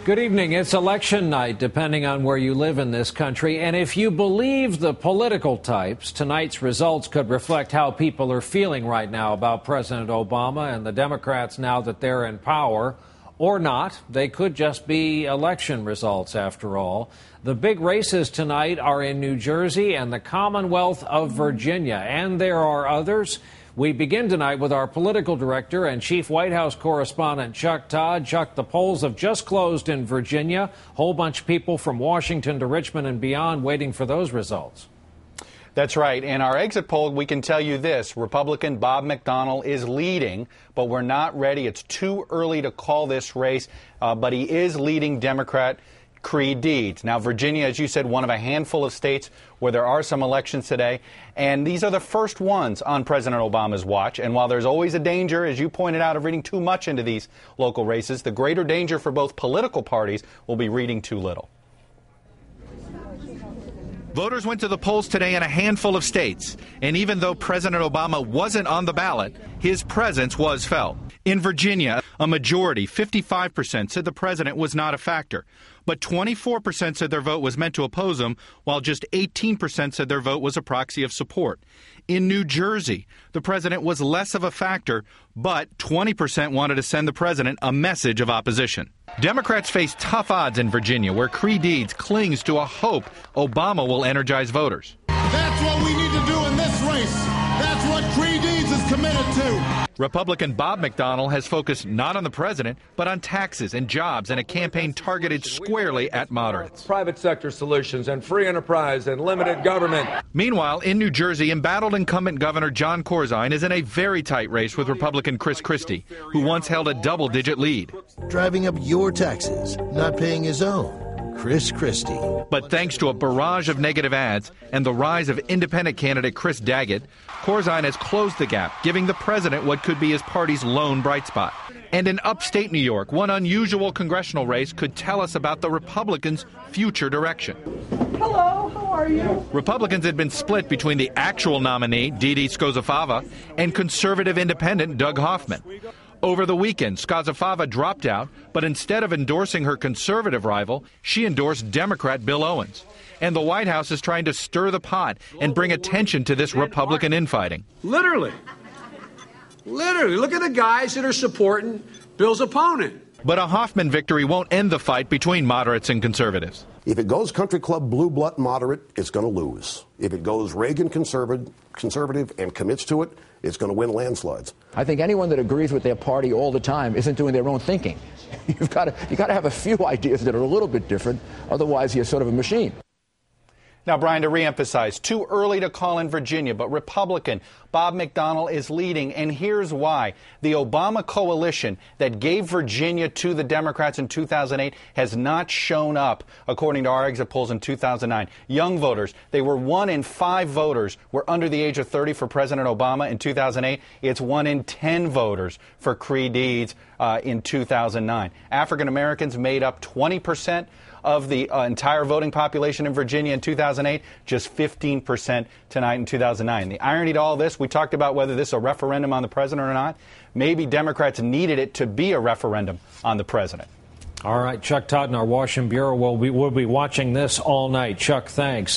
Good evening. It's election night, depending on where you live in this country. And if you believe the political types, tonight's results could reflect how people are feeling right now about President Obama and the Democrats now that they're in power. Or not. They could just be election results, after all. The big races tonight are in New Jersey and the Commonwealth of Virginia. And there are others. We begin tonight with our political director and chief White House correspondent, Chuck Todd. Chuck, the polls have just closed in Virginia. Whole bunch of people from Washington to Richmond and beyond waiting for those results. That's right. In our exit poll, we can tell you this. Republican Bob McDonnell is leading, but we're not ready. It's too early to call this race, but he is leading Democrat Creed Deeds. Now, Virginia, as you said, one of a handful of states where there are some elections today, and these are the first ones on President Obama's watch. And while there's always a danger, as you pointed out, of reading too much into these local races, the greater danger for both political parties will be reading too little. Voters went to the polls today in a handful of states, and even though President Obama wasn't on the ballot, his presence was felt. In Virginia, a majority, 55%, said the president was not a factor, but 24% said their vote was meant to oppose him, while just 18% said their vote was a proxy of support. In New Jersey, the president was less of a factor, but 20% wanted to send the president a message of opposition. Democrats face tough odds in Virginia, where Creed Deeds clings to a hope Obama will energize voters. That's what we need to do in this race. That's what Creed Deeds is committed to. Republican Bob McDonnell has focused not on the president, but on taxes and jobs and a campaign targeted squarely at moderates. Private sector solutions and free enterprise and limited government. Meanwhile, in New Jersey, embattled incumbent Governor Jon Corzine is in a very tight race with Republican Chris Christie, who once held a double-digit lead. Driving up your taxes, not paying his own. Chris Christie. But thanks to a barrage of negative ads and the rise of independent candidate Chris Daggett, Corzine has closed the gap, giving the president what could be his party's lone bright spot. And in upstate New York, one unusual congressional race could tell us about the Republicans' future direction. Hello, how are you? Republicans had been split between the actual nominee, Dede Skozafava, and conservative independent Doug Hoffman. Over the weekend, Skozafava dropped out, but instead of endorsing her conservative rival, she endorsed Democrat Bill Owens. And the White House is trying to stir the pot and bring attention to this Republican infighting. Literally, look at the guys that are supporting Bill's opponent. But a Hoffman victory won't end the fight between moderates and conservatives. If it goes country club blue blood moderate, it's going to lose. If it goes Reagan conservative and commits to it, it's going to win landslides. I think anyone that agrees with their party all the time isn't doing their own thinking. You've got to have a few ideas that are a little bit different. Otherwise, you're sort of a machine. Now, Brian, to reemphasize, too early to call in Virginia, but Republican Bob McDonnell is leading, and here's why. The Obama coalition that gave Virginia to the Democrats in 2008 has not shown up, according to our exit polls in 2009. Young voters, they were 1 in 5 voters were under the age of 30 for President Obama in 2008. It's 1 in 10 voters for Creed Deeds in 2009. African Americans made up 20% of the entire voting population in Virginia in 2008, just 15% tonight in 2009. The irony to all this, we talked about whether this is a referendum on the president or not. Maybe Democrats needed it to be a referendum on the president. All right, Chuck Todd in our Washington Bureau. We'll be watching this all night. Chuck, thanks.